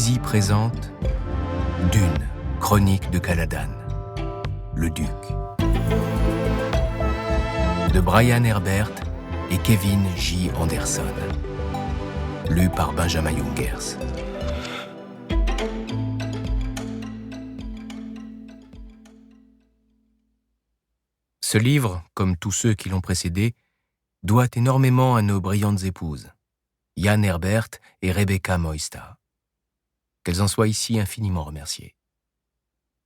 Poésie présente Dune, chronique de Caladan, le Duc. De Brian Herbert et Kevin J. Anderson. Lu par Benjamin Jungers. Ce livre, comme tous ceux qui l'ont précédé, doit énormément à nos brillantes épouses, Jan Herbert et Rebecca Moista. Qu'elles en soient ici infiniment remerciées.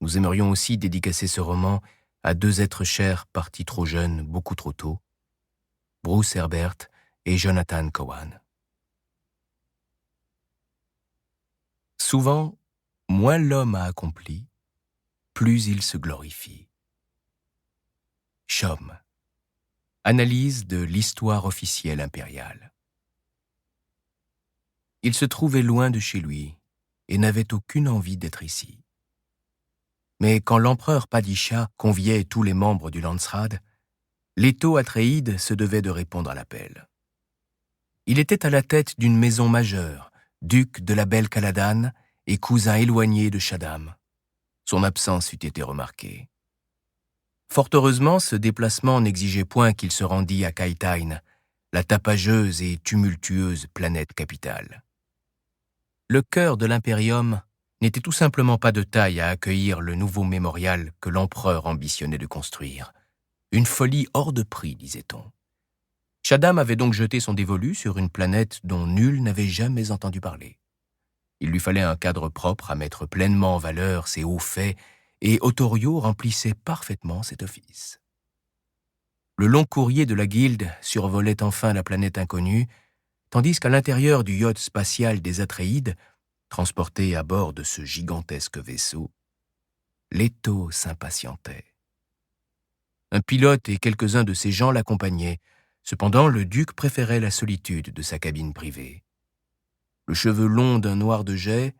Nous aimerions aussi dédicacer ce roman à deux êtres chers partis trop jeunes, beaucoup trop tôt, Bruce Herbert et Jonathan Cowan. Souvent, moins l'homme a accompli, plus il se glorifie. Chaume. Analyse de l'histoire officielle impériale. Il se trouvait loin de chez lui et n'avait aucune envie d'être ici. Mais quand l'empereur Padisha conviait tous les membres du Landsraad, Leto Atréide se devait de répondre à l'appel. Il était à la tête d'une maison majeure, duc de la belle Caladan et cousin éloigné de Shaddam. Son absence eût été remarquée. Fort heureusement, ce déplacement n'exigeait point qu'il se rendît à Kaitaïn, la tapageuse et tumultueuse planète capitale. Le cœur de l'impérium n'était tout simplement pas de taille à accueillir le nouveau mémorial que l'empereur ambitionnait de construire. Une folie hors de prix, disait-on. Shaddam avait donc jeté son dévolu sur une planète dont nul n'avait jamais entendu parler. Il lui fallait un cadre propre à mettre pleinement en valeur ses hauts faits, et Ottorio remplissait parfaitement cet office. Le long courrier de la guilde survolait enfin la planète inconnue, tandis qu'à l'intérieur du yacht spatial des Atréides, transporté à bord de ce gigantesque vaisseau, Leto s'impatientait. Un pilote et quelques-uns de ses gens l'accompagnaient. Cependant, le duc préférait la solitude de sa cabine privée. Le cheveu long d'un noir de jais,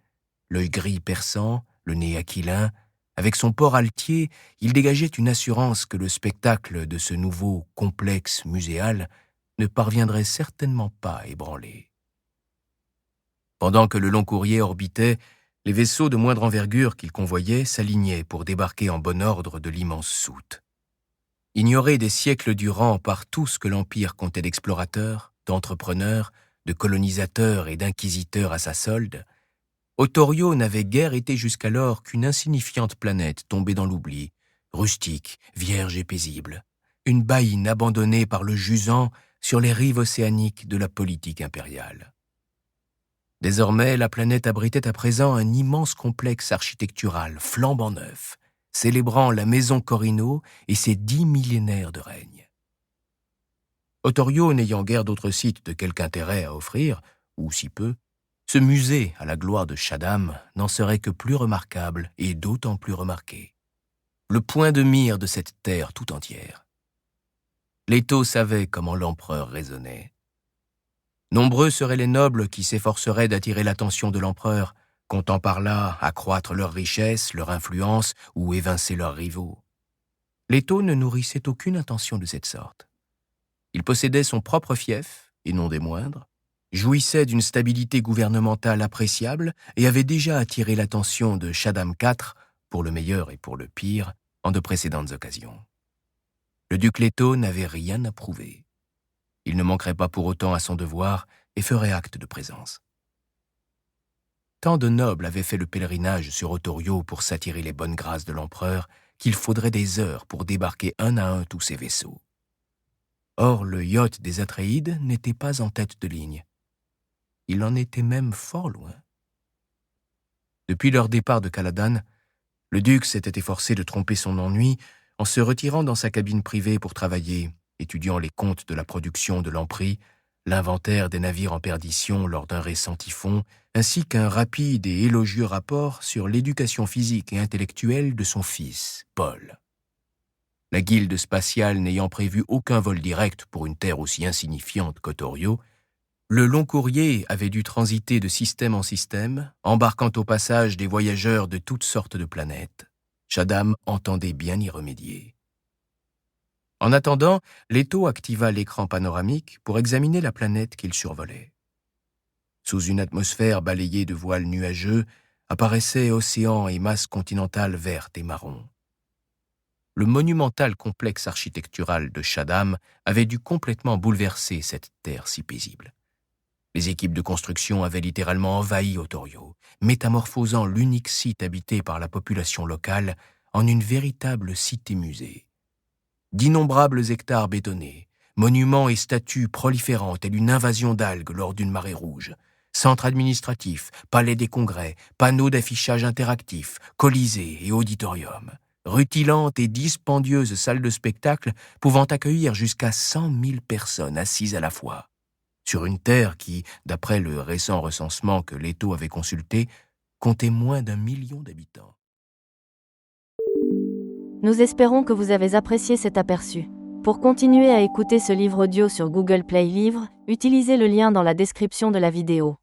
l'œil gris perçant, le nez aquilin, avec son port altier, il dégageait une assurance que le spectacle de ce nouveau complexe muséal ne parviendrait certainement pas à ébranler. Pendant que le long courrier orbitait, les vaisseaux de moindre envergure qu'il convoyait s'alignaient pour débarquer en bon ordre de l'immense soute. Ignoré des siècles durant par tout ce que l'Empire comptait d'explorateurs, d'entrepreneurs, de colonisateurs et d'inquisiteurs à sa solde, Ottorio n'avait guère été jusqu'alors qu'une insignifiante planète tombée dans l'oubli, rustique, vierge et paisible, une baïne abandonnée par le jusant sur les rives océaniques de la politique impériale. Désormais, la planète abritait à présent un immense complexe architectural flambant neuf, célébrant la maison Corrino et ses 10 millénaires de règne. Ottorio, n'ayant guère d'autres sites de quelque intérêt à offrir, ou si peu, ce musée à la gloire de Shaddam n'en serait que plus remarquable et d'autant plus remarqué. Le point de mire de cette terre tout entière. Leto savait comment l'empereur raisonnait. Nombreux seraient les nobles qui s'efforceraient d'attirer l'attention de l'empereur, comptant par là accroître leur richesse, leur influence ou évincer leurs rivaux. Leto ne nourrissait aucune intention de cette sorte. Il possédait son propre fief, et non des moindres, jouissait d'une stabilité gouvernementale appréciable et avait déjà attiré l'attention de Shaddam IV, pour le meilleur et pour le pire, en de précédentes occasions. Le duc Leto n'avait rien à prouver. Il ne manquerait pas pour autant à son devoir et ferait acte de présence. Tant de nobles avaient fait le pèlerinage sur Ottorio pour s'attirer les bonnes grâces de l'empereur qu'il faudrait des heures pour débarquer un à un tous ces vaisseaux. Or, le yacht des Atréides n'était pas en tête de ligne. Il en était même fort loin. Depuis leur départ de Caladan, le duc s'était efforcé de tromper son ennui en se retirant dans sa cabine privée pour travailler, étudiant les comptes de la production de l'Empire, l'inventaire des navires en perdition lors d'un récent typhon, ainsi qu'un rapide et élogieux rapport sur l'éducation physique et intellectuelle de son fils, Paul. La guilde spatiale n'ayant prévu aucun vol direct pour une terre aussi insignifiante qu'Ottorio, le long courrier avait dû transiter de système en système, embarquant au passage des voyageurs de toutes sortes de planètes. Shaddam entendait bien y remédier. En attendant, Leto activa l'écran panoramique pour examiner la planète qu'il survolait. Sous une atmosphère balayée de voiles nuageux, apparaissaient océans et masses continentales vertes et marron. Le monumental complexe architectural de Shaddam avait dû complètement bouleverser cette terre si paisible. Les équipes de construction avaient littéralement envahi Otorio, métamorphosant l'unique site habité par la population locale en une véritable cité-musée. D'innombrables hectares bétonnés, monuments et statues proliférant telle une invasion d'algues lors d'une marée rouge, centre administratif, palais des congrès, panneaux d'affichage interactifs, colisées et auditoriums, rutilantes et dispendieuses salles de spectacle pouvant accueillir jusqu'à 100 000 personnes assises à la fois, sur une terre qui, d'après le récent recensement que Leto avait consulté, comptait moins d'1 million d'habitants. Nous espérons que vous avez apprécié cet aperçu. Pour continuer à écouter ce livre audio sur Google Play Livres, utilisez le lien dans la description de la vidéo.